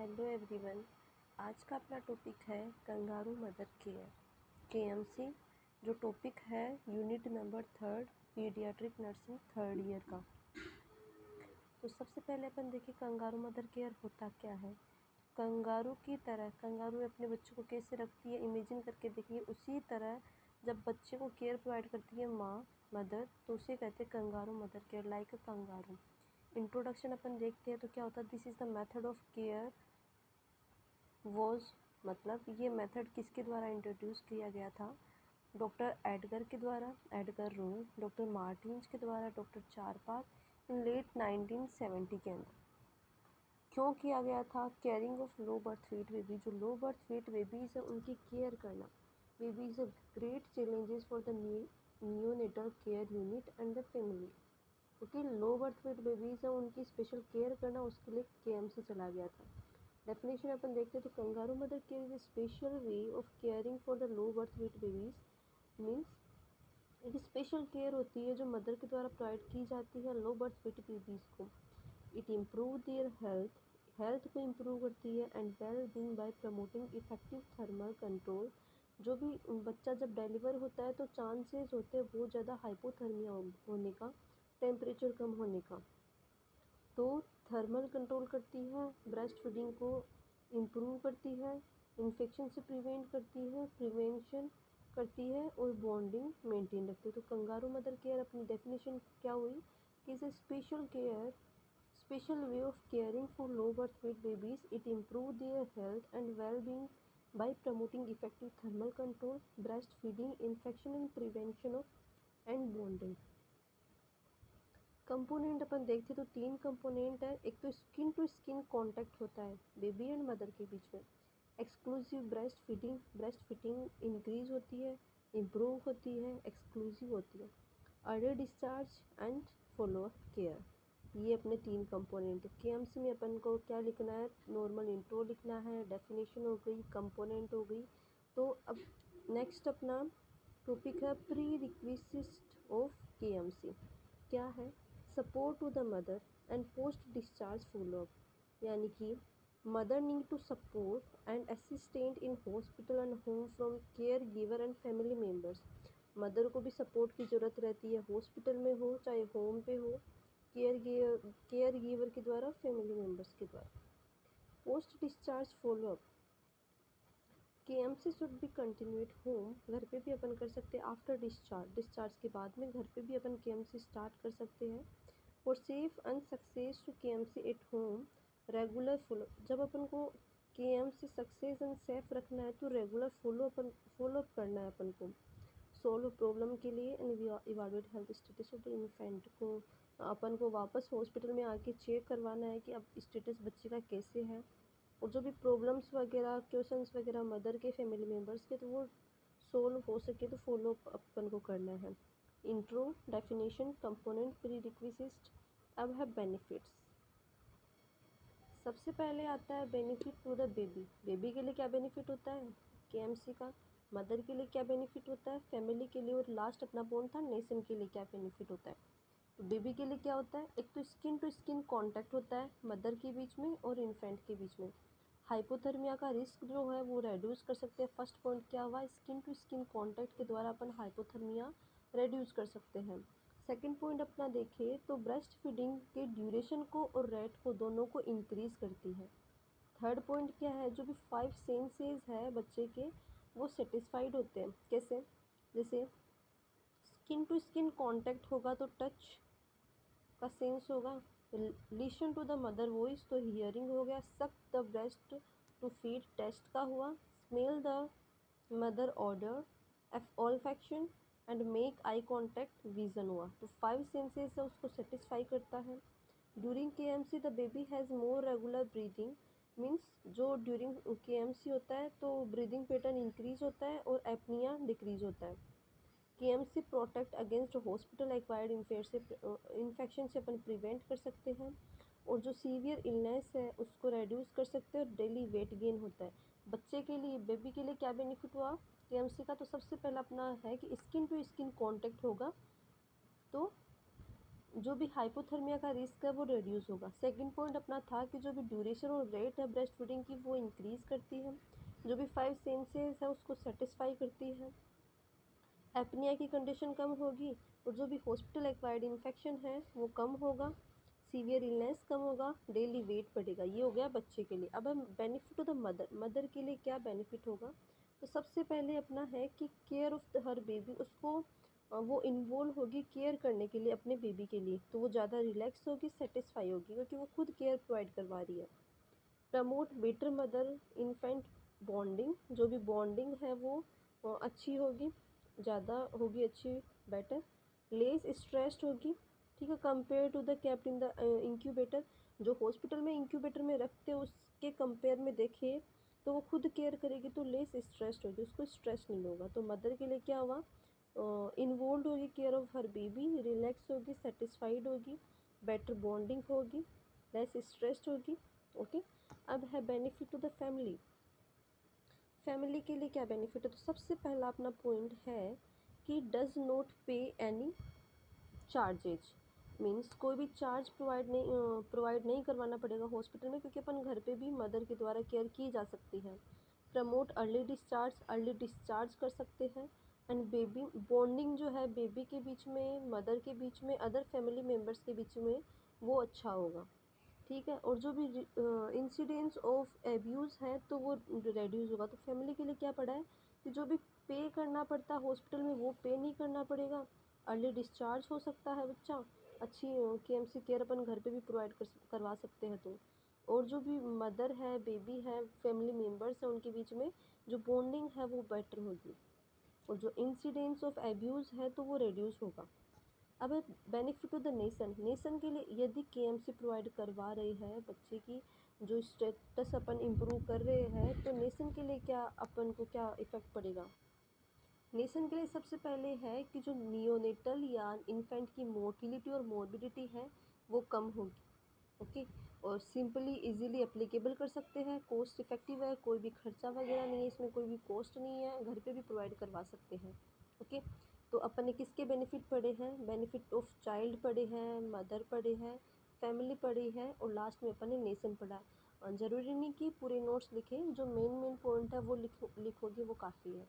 Hello everyone. आज का अपना टॉपिक है कंगारू मदर केयर केएमसी, जो टॉपिक है unit number 3 paediatric nursing 3rd year का। तो सबसे पहले अपन देखिए कंगारू मदर केयर होता क्या है। कंगारू की तरह कंगारू अपने बच्चों को कैसे रखती है, इमेजिन करके देखिए। उसी तरह जब बच्चे को केयर प्रोवाइड करती है माँ मदर, तो उसे कहते हैं kangaroo mother care, like a kangaroo. Introduction अपन देखते हैं तो क्या होता है, this is the method of care was, मतलब ये मेथड किसके द्वारा इंट्रोड्यूस किया गया था। डॉक्टर एडगर के द्वारा, एडगर रो, डॉक्टर मार्टिन्स के द्वारा, डॉक्टर चारपाक इन लेट 1970 के अंदर। क्यों किया गया था? Caring of low birth weight baby, जो लो बर्थ वेट बेबीज़ है उनकी केयर करना। Baby is a great challenges for the neonatal care unit and the family. क्योंकि लो बर्थ वेट बेबीज़ है उनकी स्पेशल केयर करना, उसके लिए केएमसी चला गया था। डेफिनेशन अपन देखते हैं तो kangaroo mother care is a special way of caring for the low birth weight babies. Means एक स्पेशल केयर होती है जो मदर के द्वारा प्रोवाइड की जाती है लो बर्थ वेट बेबीज़ को। इट इम्प्रूव देयर हेल्थ को इम्प्रूव करती है and well being by promoting effective thermal control. जो भी बच्चा जब डिलीवर होता है तो चांसेस होते हैं बहुत ज़्यादा हाइपोथर्मिया होने का, टेम्परेचर कम होने का। तो थर्मल कंट्रोल करती है, ब्रेस्ट फीडिंग को इम्प्रूव करती है, इन्फेक्शन से प्रिवेंशन करती है और बॉन्डिंग मेंटेन रखती है। तो कंगारू मदर केयर अपनी डेफिनेशन क्या हुई कि is a special way of caring for low birth weight babies. It improve their health and well being by promoting effective thermal control, breast feeding, infection and prevention of and bonding. Component अपन देखते तो 3 component है। एक तो skin to skin contact होता है baby and mother के बीच में। एक्सक्लूसिव ब्रेस्ट फीडिंग इंक्रीज होती है, इम्प्रूव होती है, एक्सक्लूसिव होती है। Early discharge and follow up care, ये अपने 3 कंपोनेंट। केएमसी में अपन को क्या लिखना है, नॉर्मल इंट्रो लिखना है, डेफिनेशन हो गई, कंपोनेंट हो गई। तो अब नेक्स्ट अपना टॉपिक है प्री रिक्विजिट ऑफ केएमसी। क्या है? Support to the mother and post discharge follow up, यानी कि mother need to support and assistant in hospital and home from caregiver and family members. Mother को भी support की ज़रूरत रहती है, हॉस्पिटल में हो चाहे होम पे हो, केयर गिवर के द्वारा, फैमिली मेम्बर्स के द्वारा। Post discharge follow up, KMC should B continue at home, घर पे भी अपन कर सकते हैं। आफ्टर डिस्चार्ज के बाद में घर पे भी अपन केएमसी स्टार्ट कर सकते हैं। और safe and success to KMC at home, regular follow, जब अपन को केएमसी सक्सेस एंड सेफ रखना है तो रेगुलर फॉलोअप करना है अपन को। सोल्व प्रॉब्लम के लिए and evaluate health status of the infant को, अपन को वापस हॉस्पिटल में आके चेक करवाना है कि अब स्टेटस बच्चे का कैसे है। और जो भी प्रॉब्लम्स वगैरह, क्वेश्चंस वगैरह मदर के, फैमिली मेम्बर्स के, तो वो सोल्व हो सके तो फॉलो अपन को करना है। Intro, definition, component, prerequisite. अब है बेनिफिट्स। सबसे पहले आता है benefit to the baby. Baby के लिए क्या बेनिफिट होता है केएमसी का, मदर के लिए क्या बेनिफिट होता है, फैमिली के लिए, और लास्ट अपना पॉइंट था नेशन के लिए क्या बेनिफिट होता है। तो बेबी के लिए क्या होता है, एक तो स्किन टू स्किन कांटेक्ट होता है मदर के बीच में और इन्फेंट के बीच में। हाइपोथर्मिया का रिस्क जो है वो रेड्यूस कर सकते हैं। फर्स्ट पॉइंट क्या हुआ, स्किन टू स्किन कांटेक्ट के द्वारा अपन हाइपोथर्मिया रेड्यूस कर सकते हैं। सेकंड पॉइंट अपना देखें तो ब्रेस्ट फीडिंग के ड्यूरेशन को और रेट को दोनों को इंक्रीज करती है। थर्ड पॉइंट क्या है, जो भी 5 सेंसेस है बच्चे के वो सेटिस्फाइड होते हैं। कैसे? जैसे स्किन टू स्किन कांटेक्ट होगा तो टच का सेंस होगा, listen to the mother voice तो हियरिंग हो गया, suck the breast to feed taste का हुआ, smell the mother odour, olfaction and make eye contact vision हुआ। तो 5 सेंसेस है उसको सेटिस्फाई करता है। During KMC the baby has more regular breathing, means जो ड्यूरिंग केएमसी होता है तो ब्रीदिंग पैटर्न इंक्रीज होता है और एपनिया डिक्रीज होता है। KMC protect against hospital acquired infection से अपन प्रिवेंट कर सकते हैं। और जो सीवियर इलनेस है उसको रेड्यूस कर सकते हैं और डेली वेट गेन होता है। बच्चे के लिए, बेबी के लिए क्या बेनिफिट हुआ केएमसी का, तो सबसे पहला अपना है कि स्किन टू स्किन कांटेक्ट होगा तो जो भी हाइपोथर्मिया का रिस्क है वो रिड्यूस होगा। सेकंड पॉइंट अपना था कि जो भी ड्यूरेशन और रेट है ब्रेस्ट फीडिंग की वो इंक्रीज़ करती है। जो भी 5 सेंसेस है उसको सेटिस्फाई करती है। एपनिया की कंडीशन कम होगी और जो भी हॉस्पिटल एक्वायर्ड इन्फेक्शन है वो कम होगा। सीवियर इलनेस कम होगा, डेली वेट बढ़ेगा। ये हो गया बच्चे के लिए। अब हम बेनिफिट टू द मदर के लिए क्या बेनिफिट होगा, तो सबसे पहले अपना है कि care of the her baby, उसको वो इन्वॉल्व होगी केयर करने के लिए अपने बेबी के लिए, तो वो ज़्यादा रिलैक्स होगी, सेटिस्फाई होगी क्योंकि वो खुद केयर प्रोवाइड करवा रही है। Promote better mother infant bonding, जो भी बॉन्डिंग है वो अच्छी होगी, ज़्यादा होगी, अच्छी, बेटर। लेस स्ट्रेस्ड होगी, ठीक है, compare to the kept in the incubator. जो हॉस्पिटल में इंक्यूबेटर में रखते हैं उसके कंपेयर में देखें तो वो खुद केयर करेगी तो लेस स्ट्रेस्ड होगी, उसको स्ट्रेस नहीं होगा। तो मदर के लिए क्या हुआ, इन्वॉल्व होगी care of her baby, relax होगी, सेटिस्फाइड होगी, बेटर बॉन्डिंग होगी, लेस स्ट्रेस्ड होगी। ओके। अब है benefit to the family. Family के लिए क्या बेनिफिट है, तो सबसे पहला अपना पॉइंट है कि डज नॉट पे एनी चार्जेज। मीन्स कोई भी चार्ज प्रोवाइड नहीं करवाना पड़ेगा हॉस्पिटल में, क्योंकि अपन घर पे भी मदर के द्वारा केयर की जा सकती है। प्रमोट अर्ली डिस्चार्ज कर सकते हैं। एंड बेबी बॉन्डिंग जो है बेबी के बीच में, मदर के बीच में, अदर फैमिली मेम्बर्स के बीच में, वो अच्छा होगा, ठीक है। और जो भी इंसिडेंट्स ऑफ एब्यूज़ है तो वो रेड्यूस होगा। तो फैमिली के लिए क्या पड़ा है कि जो भी पे करना पड़ता है हॉस्पिटल में वो पे नहीं करना पड़ेगा। अर्ली डिस्चार्ज हो सकता है बच्चा, अच्छी केएमसी केयर अपन घर पे भी प्रोवाइड करवा सकते हैं। तो और जो भी मदर है, बेबी है, फैमिली मेम्बर्स हैं, उनके बीच में जो बॉन्डिंग है वो बेटर होगी। और जो इंसिडेंट्स ऑफ एब्यूज़ है तो वो रिड्यूस होगा। अब बेनिफिट टू द नेशन के लिए, यदि केएमसी प्रोवाइड करवा रही है बच्चे की जो स्टेटस अपन इम्प्रूव कर रहे हैं, तो नेशन के लिए क्या अपन को क्या इफ़ेक्ट पड़ेगा। नेशन के लिए सबसे पहले है कि जो नियोनेटल या इन्फेंट की मोर्टिलिटी और मोर्बिडिटी है वो कम होगी। ओके। और सिंपली इजीली एप्लीकेबल कर सकते हैं, कॉस्ट इफ़ेक्टिव है, कोई भी खर्चा वगैरह नहीं है, इसमें कोई भी कॉस्ट नहीं है, घर पे भी प्रोवाइड करवा सकते हैं। ओके। तो अपन ने किसके बेनिफिट पढ़े हैं, बेनिफिट ऑफ चाइल्ड पढ़े हैं, मदर पढ़े हैं, फैमिली पढ़ी है और लास्ट में अपन ने नेशन पढ़ा। ज़रूरी नहीं कि पूरे नोट्स लिखें, जो मेन पॉइंट है वो लिखोगे वो काफ़ी है।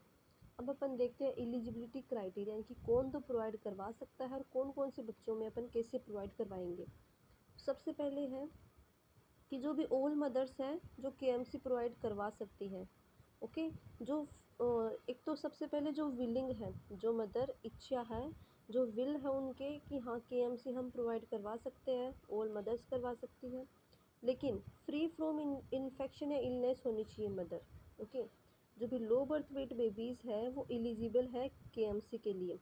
अब अपन देखते हैं एलिजिबिलिटी क्राइटेरिया, यानी कि कौन तो प्रोवाइड करवा सकता है और कौन कौन से बच्चों में अपन कैसे प्रोवाइड करवाएंगे। सबसे पहले है कि जो भी ऑल मदर्स हैं जो केएमसी प्रोवाइड करवा सकती हैं। ओके। जो एक तो सबसे पहले जो विलिंग है, जो मदर इच्छा है, जो विल है उनके कि हाँ केएमसी हम प्रोवाइड करवा सकते हैं, ऑल मदर्स करवा सकती हैं, लेकिन फ्री फ्रॉम इन्फेक्शन या इलनेस होनी चाहिए मदर। ओके। जो भी लो बर्थ वेट बेबीज़ है वो एलिजिबल है केएमसी के लिए।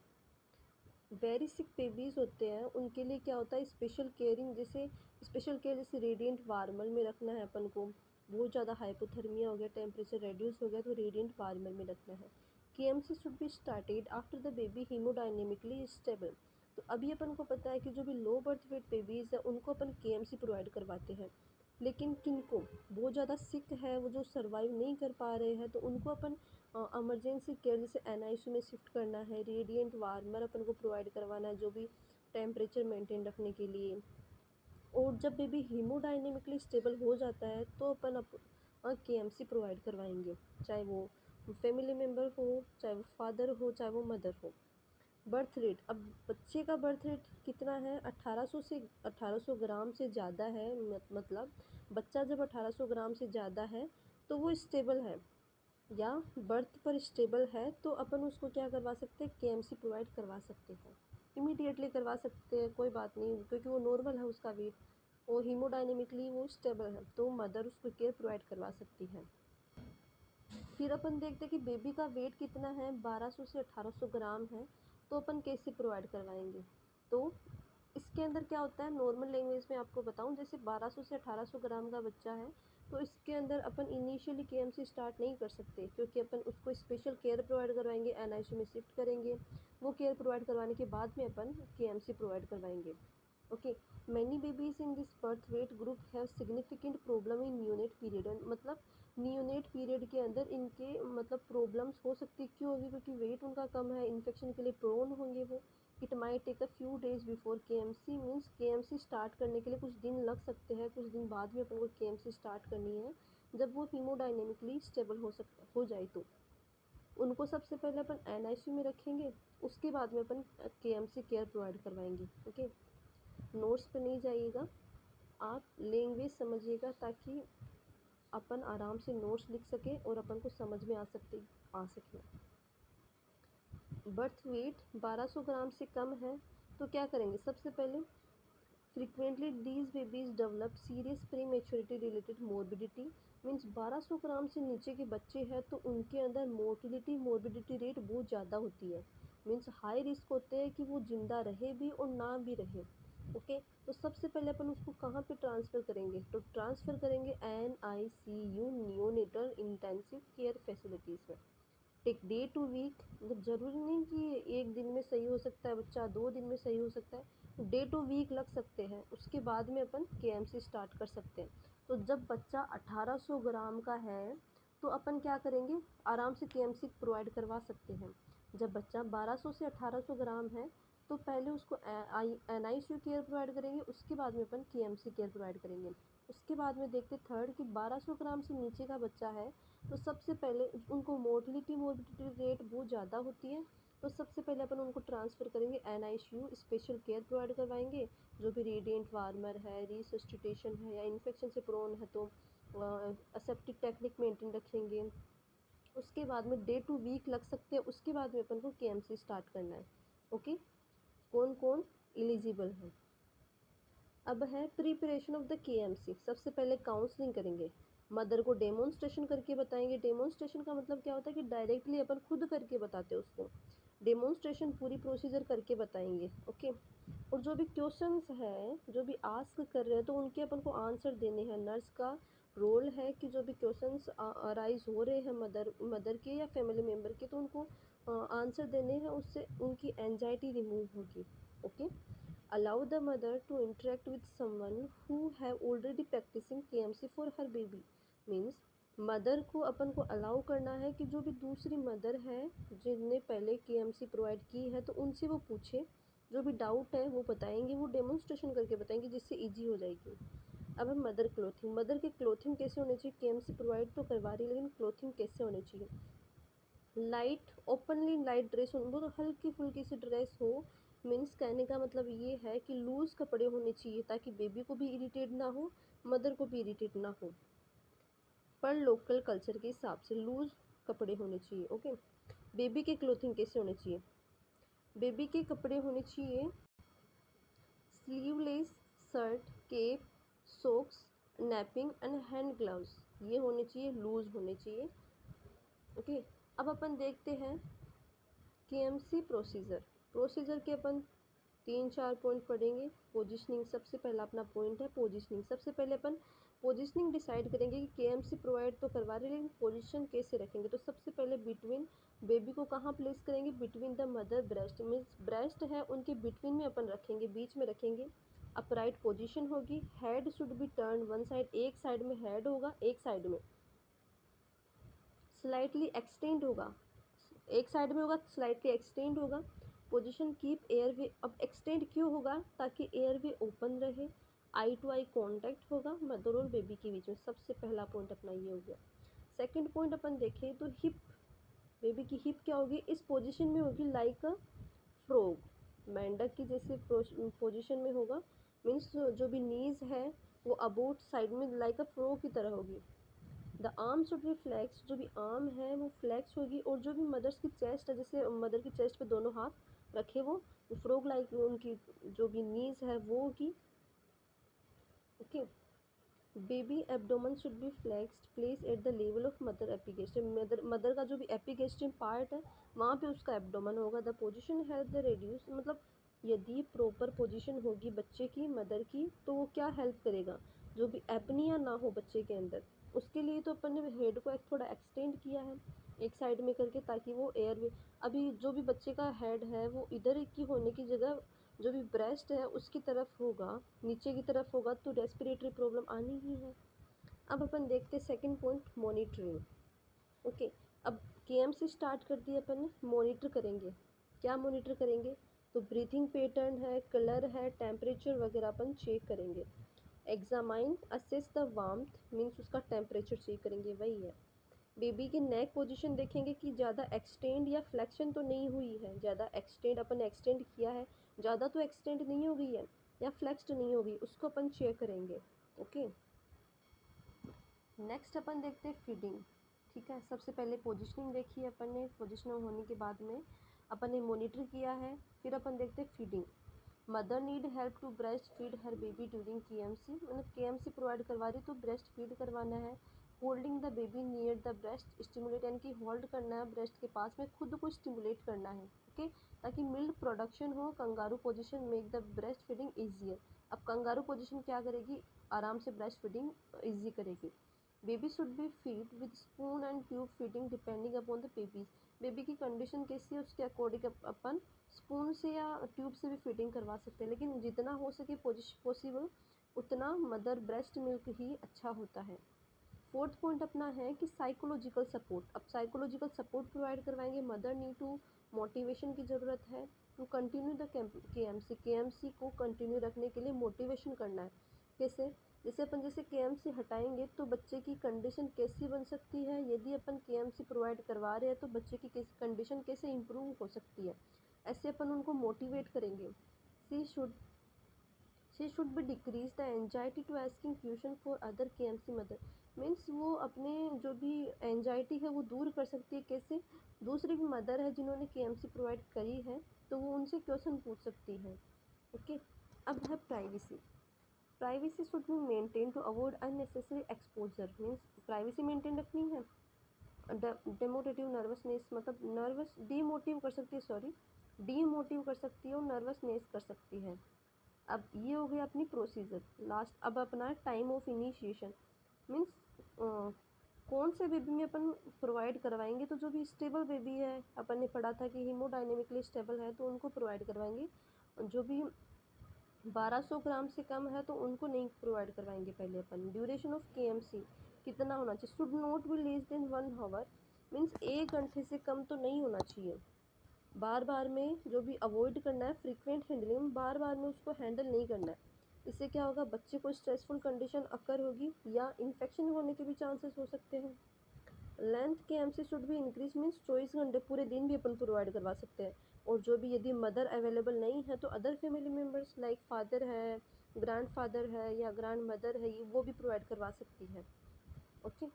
वेरी सिक बेबीज़ होते हैं उनके लिए क्या होता है, स्पेशल केयरिंग, जैसे स्पेशल केयर जैसे रेडिएंट वार्मर में रखना है अपन को। बहुत ज़्यादा हाइपोथर्मिया हो गया, टेम्परेचर रेड्यूस हो गया, तो रेडिएंट वार्मर में रखना है। KMC should be started after the baby haemodynamically stable. तो अभी अपन को पता है कि जो भी लो बर्थ वेट बेबीज़ है उनको अपन केएमसी प्रोवाइड करवाते हैं, लेकिन किनको बहुत ज़्यादा सिक है, वो जो सर्वाइव नहीं कर पा रहे हैं, तो उनको अपन इमरजेंसी केयर जैसे एनआईसीयू में शिफ्ट करना है, रेडिएंट वार्मर अपन को प्रोवाइड करवाना है जो भी टेम्परेचर मेंटेन रखने के लिए। और जब बेबी हीमोडायनेमिकली स्टेबल हो जाता है तो अपन केएमसी प्रोवाइड करवाएंगे, चाहे वो फैमिली मेम्बर हो, चाहे वो फादर हो, चाहे वो मदर हो। बर्थ रेट, अब बच्चे का बर्थ रेट कितना है, 1800 ग्राम से ज़्यादा है, मतलब बच्चा जब 1800 ग्राम से ज़्यादा है तो वो स्टेबल है या बर्थ पर स्टेबल है, तो अपन उसको क्या करवा सकते हैं, केएमसी प्रोवाइड करवा सकते हैं, इमीडिएटली करवा सकते हैं, कोई बात नहीं, क्योंकि वो नॉर्मल है उसका वेट, वो हीमोडायनेमिकली वो स्टेबल है, तो मदर उसको केयर प्रोवाइड करवा सकती है। फिर अपन देखते हैं कि बेबी का वेट कितना है, 1200 से 1800 ग्राम है, तो अपन कैसे प्रोवाइड करवाएंगे। तो इसके अंदर क्या होता है, नॉर्मल लैंग्वेज में आपको बताऊं, जैसे 1200 से 1800 ग्राम का बच्चा है तो इसके अंदर अपन इनिशियली केएमसी स्टार्ट नहीं कर सकते, क्योंकि अपन उसको स्पेशल केयर प्रोवाइड करवाएंगे, एनआईसीयू में शिफ्ट करेंगे, वो केयर प्रोवाइड करवाने के बाद में अपन केएमसी प्रोवाइड करवाएंगे। Okay. Many babies in this birth weight group have significant problem in neonate period, मतलब न्यूनेट पीरियड के अंदर इनके मतलब प्रॉब्लम्स हो सकती, क्यों होगी, क्योंकि वेट उनका कम है, इन्फेक्शन के लिए प्रोन होंगे वो, it might take a few days before KMC, means KMC start करने के लिए कुछ दिन लग सकते हैं, कुछ दिन बाद में अपन को केएमसी स्टार्ट करनी है। जब वो हीमोडायनेमिकली स्टेबल हो जाए तो उनको सबसे पहले अपन एनआईसीयू में रखेंगे, उसके बाद में अपन केएमसी केयर प्रोवाइड करवाएंगे। ओके, नोट्स पे नहीं जाइएगा, आप लैंग्वेज समझिएगा ताकि अपन आराम से नोट्स लिख सके और अपन को समझ में आ सके। बर्थ वेट 1200 ग्राम से कम है तो क्या करेंगे, सबसे पहले frequently these babies develop serious pre maturity related morbidity, means 1200 ग्राम से नीचे के बच्चे हैं तो उनके अंदर मोर्बिडिटी रेट बहुत ज़्यादा होती है, मीन्स हाई रिस्क होते हैं कि वो जिंदा रहे भी और ना भी रहे। ओके, तो सबसे पहले अपन उसको कहाँ पे ट्रांसफ़र करेंगे, तो ट्रांसफ़र करेंगे NICU neonatal intensive care facilities में। टेक डे टू वीक, मतलब ज़रूरी नहीं कि एक दिन में सही हो सकता है बच्चा, 2 दिन में सही हो सकता है, डे टू वीक लग सकते हैं, उसके बाद में अपन केएमसी स्टार्ट कर सकते हैं। तो जब बच्चा 1800 ग्राम का है तो अपन क्या करेंगे, आराम से केएमसी प्रोवाइड करवा सकते हैं। जब बच्चा 1200 से 1800 ग्राम है तो पहले उसको NICU केयर प्रोवाइड करेंगे, उसके बाद में अपन केएमसी केयर प्रोवाइड करेंगे। उसके बाद में देखते थर्ड कि 1200 ग्राम से नीचे का बच्चा है तो सबसे पहले उनको मोर्बिडिटी रेट बहुत ज़्यादा होती है, तो सबसे पहले अपन उनको ट्रांसफ़र करेंगे NICU, स्पेशल केयर प्रोवाइड करवाएंगे। जो भी रेडिएंट वार्मर है, रिसस्टिटेशन है या इन्फेक्शन से प्रोन है तो असेप्टिक टेक्निक मेंटेन रखेंगे। उसके बाद में डे टू वीक लग सकते हैं, उसके बाद में अपन को केएमसी स्टार्ट करना है। ओके, कौन कौन एलिजिबल है। अब है प्रिपरेशन ऑफ द केएमसी, सबसे पहले काउंसलिंग करेंगे, मदर को डेमोन्स्ट्रेशन करके बताएंगे। डेमोन्स्ट्रेशन का मतलब क्या होता है कि डायरेक्टली अपन खुद करके बताते हैं उसको, डेमोन्स्ट्रेशन पूरी प्रोसीजर करके बताएंगे। ओके, और जो भी क्वेश्चंस है, जो भी आस्क कर रहे हैं तो उनके अपन को आंसर देने हैं। नर्स का रोल है कि जो भी क्वेश्चंस अराइज हो रहे हैं मदर के या फैमिली मेम्बर के, तो उनको आंसर देने हैं, उससे उनकी एंजाइटी रिमूव होगी। Okay, allow the mother to interact with someone who have already practicing KMC for her baby, means mother को अपन को अलाउ करना है कि जो भी दूसरी मदर है जिनने पहले केएमसी प्रोवाइड की है तो उनसे वो पूछे, जो भी डाउट है वो बताएंगे, वो डेमोन्स्ट्रेशन करके बताएंगे जिससे इजी हो जाएगी। अब हम मदर क्लोथिंग, मदर के क्लोथिंग कैसे होने चाहिए, केएमसी प्रोवाइड तो करवा रही है लेकिन क्लोथिंग कैसे होनी चाहिए, लाइट ओपनली लाइट ड्रेस हो, वो तो हल्की फुल्की सी ड्रेस हो, मीन्स कहने का मतलब ये है कि लूज़ कपड़े होने चाहिए ताकि बेबी को भी इरिटेट ना हो, मदर को भी इरिटेट ना हो, पर लोकल कल्चर के हिसाब से लूज़ कपड़े होने चाहिए। ओके, बेबी के क्लोथिंग कैसे होने चाहिए, बेबी के कपड़े होने चाहिए sleeveless shirt, cap, socks, napping and hand gloves, ये होने चाहिए, लूज़ होने चाहिए। ओके, अब अपन देखते हैं केएमसी प्रोसीजर के अपन 3-4 पॉइंट पढ़ेंगे। पोजीशनिंग सबसे पहला अपना पॉइंट है पोजीशनिंग। सबसे पहले अपन पोजीशनिंग डिसाइड करेंगे कि केएमसी प्रोवाइड तो करवा रहे हैं लेकिन पोजीशन कैसे रखेंगे, तो सबसे पहले बिटवीन, बेबी को कहाँ प्लेस करेंगे, between the mother breast, means breast है उनके बिटवीन में अपन रखेंगे, बीच में रखेंगे। अपराइट पोजीशन होगी, head should be turn one side, एक साइड में हेड होगा, एक साइड में स्लाइटली एक्सटेंड होगा, एक साइड में होगा स्लाइटली एक्सटेंड होगा। पोजीशन कीप एयरवे, अब एक्सटेंड क्यों होगा, ताकि एयरवे ओपन रहे। आई टू आई कांटेक्ट होगा मदर और बेबी के बीच में, सबसे पहला पॉइंट अपना ये हो गया। सेकंड पॉइंट अपन देखें तो हिप, बेबी की हिप क्या होगी, इस पोजीशन में होगी लाइक अ फ्रॉग, मेंढक की जैसे पोजीशन में होगा, मीन्स जो भी नीज है वो अबोट साइड में लाइक अ फ्रॉग की तरह होगी। The arm should be flexed, जो भी आर्म है वो फ्लैक्स होगी, और जो भी मदर्स की चेस्ट है, जैसे मदर की चेस्ट पे दोनों हाथ रखे वो फ्रॉग लाइक उनकी जो भी नीज है वो होगी। Okay, baby abdomen should be flexed, place at the level of mother epigastrium, mother का जो भी एपिगेस्ट्रियम पार्ट है वहाँ पे उसका एब्डोमन होगा। द पोजीशन है द रेड्यूस, मतलब यदि प्रॉपर पोजीशन होगी बच्चे की मदर की तो वो क्या हेल्प करेगा, जो भी एपनिया ना हो बच्चे के अंदर, उसके लिए तो अपन ने हेड को थोड़ा एक्सटेंड किया है एक साइड में करके, ताकि वो एयर, अभी जो भी बच्चे का हेड है वो इधर की होने की जगह जो भी ब्रेस्ट है उसकी तरफ होगा, नीचे की तरफ होगा, तो रेस्पिरेटरी प्रॉब्लम आनी ही है। अब अपन देखते हैं सेकंड पॉइंट मॉनिटरिंग। ओके, अब केएमसी स्टार्ट कर दिया अपन ने, मॉनिटर करेंगे, क्या मॉनिटर करेंगे, तो ब्रीथिंग पैटर्न है, कलर है, टेम्परेचर वगैरह अपन चेक करेंगे। Examine assess the warmth means उसका टेम्परेचर चेक करेंगे, वही है। बेबी की नेक पोजीशन देखेंगे कि ज़्यादा एक्सटेंड या फ्लेक्शन तो नहीं हुई है, ज़्यादा एक्सटेंड अपन एक्सटेंड किया है, ज़्यादा तो एक्सटेंड नहीं हो गई है या फ्लेक्स्ड नहीं हो गई, उसको अपन चेक करेंगे। ओके, नेक्स्ट अपन देखते हैं फीडिंग। ठीक है, सबसे पहले पोजिशनिंग देखी है अपन ने, पोजिशनिंग होने के बाद में अपन ने मॉनिटर किया है, फिर अपन देखते हैं feeding. Mother need help to breastfeed her baby during KMC, मतलब केएमसी प्रोवाइड करवा रही तो ब्रेस्ट फीड करवाना है। Holding the baby near the breast stimulate, यानी कि होल्ड करना है ब्रेस्ट के पास में, खुद को स्टिमुलेट करना है। ओके, ताकि मिल्क प्रोडक्शन हो। Kangaroo position make the breast feeding easier. अब कंगारू पोजिशन क्या करेगी, आराम से ब्रेस्ट फीडिंग ईजी करेगी। Baby should be feed with spoon and tube feeding depending upon the babies. Baby की कंडीशन कैसी है उसके अकॉर्डिंग अपन स्पून से या ट्यूब से भी फीडिंग करवा सकते हैं, लेकिन जितना हो सके पॉसिबल उतना मदर ब्रेस्ट मिल्क ही अच्छा होता है। फोर्थ पॉइंट अपना है कि साइकोलॉजिकल सपोर्ट। अब साइकोलॉजिकल सपोर्ट प्रोवाइड करवाएंगे। मदर नीड टू मोटिवेशन की ज़रूरत है टू कंटिन्यू द के एम सी को कंटिन्यू रखने के लिए मोटिवेशन करना है। कैसे, जैसे अपन जैसे के हटाएंगे तो बच्चे की कंडीशन कैसी बन सकती है, यदि अपन के प्रोवाइड करवा रहे हैं तो बच्चे की कंडीशन कैसे इम्प्रूव हो सकती है, ऐसे अपन उनको मोटिवेट करेंगे। She should she should be decrease the anxiety to asking tuition for other के मदर। मीन्स वो अपने जो भी एंजाइटी है वो दूर कर सकती है। कैसे, दूसरी भी मदर है जिन्होंने के प्रोवाइड करी है तो वो उनसे क्वेश्चन पूछ सकती है। ओके, अब है privacy. Privacy should be maintain to avoid unnecessary exposure. Means privacy maintain रखनी है। डेमोटेटिव नर्वसनेस, मतलब नर्वस डीमोटिव कर सकती है, सॉरी डीमोटिव कर सकती है और नर्वसनेस कर सकती है। अब ये हो गया अपनी प्रोसीजर। लास्ट अब अपना टाइम ऑफ इनिशिएशन। मीन्स कौन से बेबी में अपन प्रोवाइड करवाएंगे, तो जो भी स्टेबल बेबी है, अपन ने पढ़ा था कि हीमोडाइनेमिकली स्टेबल है तो उनको प्रोवाइड करवाएंगे। जो भी 1200 ग्राम से कम है तो उनको नहीं प्रोवाइड करवाएंगे पहले अपन। ड्यूरेशन ऑफ के कितना होना चाहिए, should not be less than 1 hour. Means 1 घंटे से कम तो नहीं होना चाहिए। बार बार में जो भी अवॉइड करना है, फ्रीक्वेंट हैंडलिंग, बार बार में उसको हैंडल नहीं करना है। इससे क्या होगा, बच्चे को स्ट्रेसफुल कंडीशन अकर होगी या इन्फेक्शन होने के भी चांसेस हो सकते हैं। लेंथ के एम शुड भी इंक्रीज, मीन्स 24 घंटे पूरे दिन भी अपन प्रोवाइड करवा सकते हैं। और जो भी यदि मदर अवेलेबल नहीं है तो other family members like father है, ग्रैंड फादर है या ग्रैंड मदर है, वो भी प्रोवाइड करवा सकती है। ओके,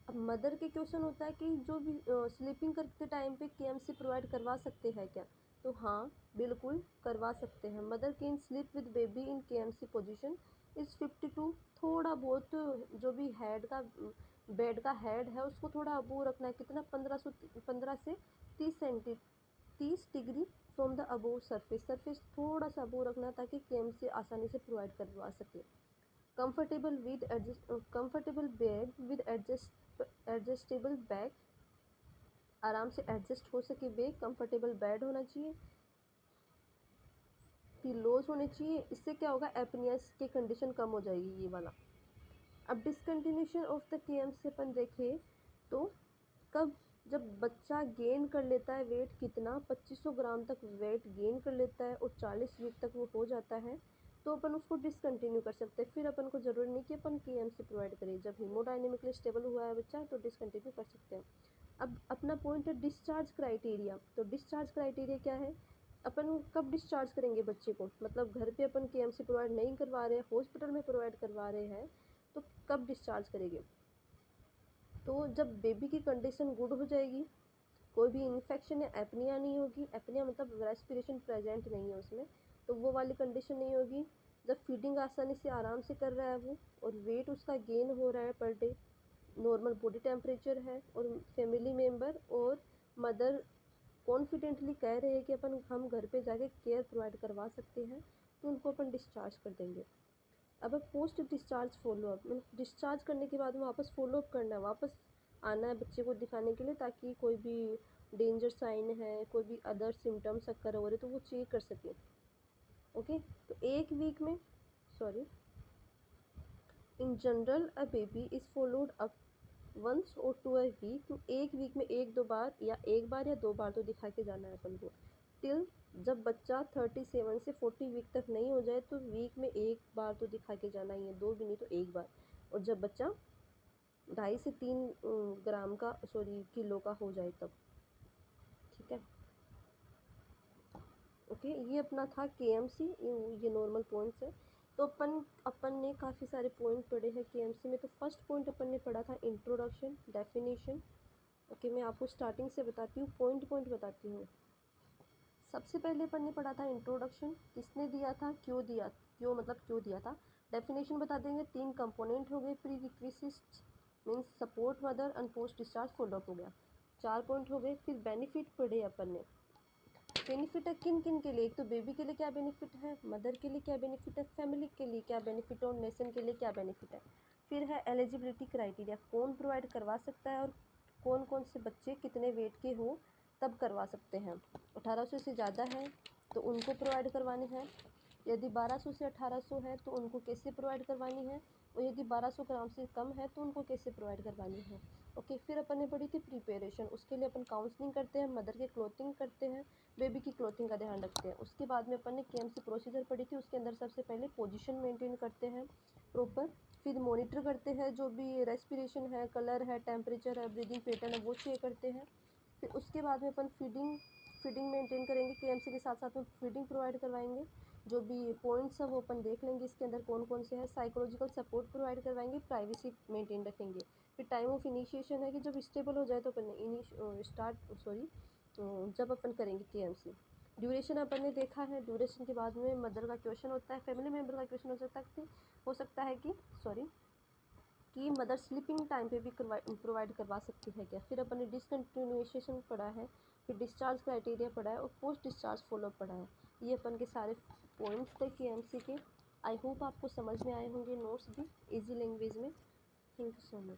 अब मदर के क्वेश्चन होता है कि जो भी स्लीपिंग करते टाइम पे के प्रोवाइड करवा सकते हैं क्या, तो हाँ बिल्कुल करवा सकते हैं। Mother can sleep with baby in के पोजीशन इज़ 52। थोड़ा बहुत जो भी हेड का बेड का हेड है उसको थोड़ा अबू रखना है, कितना 15 से 30 degree from the above surface थोड़ा सा अबू रखना है ताकि के आसानी से प्रोवाइड करवा सके। Comfortable bed with adjustable back, आराम से एडजस्ट हो सके बेड, कंफर्टेबल बेड होना चाहिए, पिलोज होने चाहिए। इससे क्या होगा, एपनियस की कंडीशन कम हो जाएगी, ये वाला। अब डिसकंटिन्यूशन ऑफ द के से अपन देखें तो कब, जब बच्चा गेन कर लेता है वेट, कितना 2500 ग्राम तक वेट गेन कर लेता है और 40 वीक तक वो हो जाता है तो अपन उसको डिसकंटिन्यू कर सकते हैं। फिर अपन को ज़रूरी नहीं कि अपन के प्रोवाइड करें। जब हीमोडाइनेमिकली स्टेबल हुआ है बच्चा तो डिसकंटिन्यू कर सकते हैं। अब अपना पॉइंट है डिस्चार्ज क्राइटेरिया। तो डिस्चार्ज क्राइटेरिया क्या है, अपन कब डिस्चार्ज करेंगे बच्चे को, मतलब घर पे अपन के प्रोवाइड नहीं करवा रहे, हॉस्पिटल में प्रोवाइड करवा रहे हैं, तो कब डिस्चार्ज करेंगे, तो जब बेबी की कंडीशन गुड हो जाएगी, कोई भी इन्फेक्शन या एपनिया नहीं होगी, एपनिया मतलब रेस्पिरेशन प्रेजेंट नहीं है उसमें, तो वो वाली कंडीशन नहीं होगी, जब फीडिंग आसानी से आराम से कर रहा है वो और वेट उसका गेन हो रहा है per day, normal body temperature है और फैमिली मेम्बर और मदर कॉन्फिडेंटली कह रहे हैं कि अपन हम घर पे जाके केयर प्रोवाइड करवा सकते हैं, तो उनको अपन डिस्चार्ज कर देंगे। अब post discharge follow up, means discharge करने के बाद में वापस फॉलोअप करना है, वापस आना है बच्चे को दिखाने के लिए ताकि कोई भी डेंजर साइन है, कोई भी अदर सिम्टम्स अकर हो रहे तो वो चेक कर सके। ओके, तो एक वीक में, sorry, in general a baby is followed up once or two a week. एक वीक में 1-2 बार या 1 बार या 2 बार तो दिखा के जाना है अपन को। टिल जब बच्चा 37 से 40 वीक तक नहीं हो जाए, तो वीक में एक बार तो दिखा के जाना ही है, 2 भी नहीं तो एक बार। और जब बच्चा 2.5 से 3 ग्राम का किलो का हो जाए तब। ठीक है, ओके। ये अपना था केएमसी, ये नॉर्मल पॉइंट्स है। तो अपन ने काफ़ी सारे पॉइंट पढ़े हैं केएमसी में। तो फर्स्ट पॉइंट अपन ने पढ़ा था इंट्रोडक्शन, डेफिनेशन। ओके, मैं आपको स्टार्टिंग से बताती हूँ, पॉइंट पॉइंट बताती हूँ। सबसे पहले अपन ने पढ़ा था इंट्रोडक्शन, किसने दिया था, क्यों दिया, क्यों मतलब क्यों दिया था। डेफिनेशन बता देंगे, 3 कंपोनेंट हो गए, pre requisites means support mother and post discharge follow up हो गया, 4 पॉइंट हो गए। फिर बेनिफिट पढ़े अपन ने। बेनिफिट है किन किन के लिए, एक तो बेबी के लिए क्या बेनिफिट है, मदर के लिए क्या बेनिफिट है, फैमिली के लिए क्या बेनिफिट है और नेशन के लिए क्या बेनिफिट है। फिर है एलिजिबिलिटी क्राइटेरिया, कौन प्रोवाइड करवा सकता है और कौन कौन से बच्चे कितने वेट के हो तब करवा सकते हैं। 1800 से ज़्यादा है तो उनको प्रोवाइड करवानी है, यदि 1200 से 1800 है तो उनको कैसे प्रोवाइड करवानी है, और यदि 1200 ग्राम से कम है तो उनको कैसे प्रोवाइड करवानी है। ओके, फिर अपन ने पढ़ी थी प्रिपरेशन, उसके लिए अपन काउंसलिंग करते हैं, मदर के क्लोथिंग करते हैं, बेबी की क्लोथिंग का ध्यान रखते हैं। उसके बाद में अपन ने केएमसी प्रोसीजर पढ़ी थी, उसके अंदर सबसे पहले पोजीशन मेंटेन करते हैं प्रॉपर, फिर मॉनिटर करते हैं, जो भी रेस्पिरेशन है, कलर है, टेम्परेचर है, ब्रीदिंग पैटर्न है, वो चेक करते हैं। फिर उसके बाद में अपन फीडिंग मेंटेन करेंगे, केएमसी के साथ साथ में फीडिंग प्रोवाइड करवाएंगे। जो भी पॉइंट्स है वो अपन देख लेंगे इसके अंदर कौन कौन से हैं। साइकोलॉजिकल सपोर्ट प्रोवाइड करवाएंगे, प्राइवेसी मेंटेन रखेंगे। फिर टाइम ऑफ इनिशिएशन है कि जब स्टेबल हो जाए तो अपन जब अपन करेंगे केएमसी। ड्यूरेशन अपन ने देखा है, ड्यूरेशन के बाद में मदर का क्वेश्चन होता है, फैमिली मेम्बर का क्वेश्चन हो सकता है कि मदर स्लीपिंग टाइम पे भी प्रोवाइड करवा सकती है क्या। फिर अपन ने डिसकंटिन्यूएशन पढ़ा है, फिर डिस्चार्ज क्राइटेरिया पढ़ा है और पोस्ट डिस्चार्ज फॉलोअप पढ़ा है। ये अपन के सारे पॉइंट्स थे केएमसी के। आई होप आपको समझ में आए होंगे नोट्स भी इजी लैंग्वेज में। Thank you so much.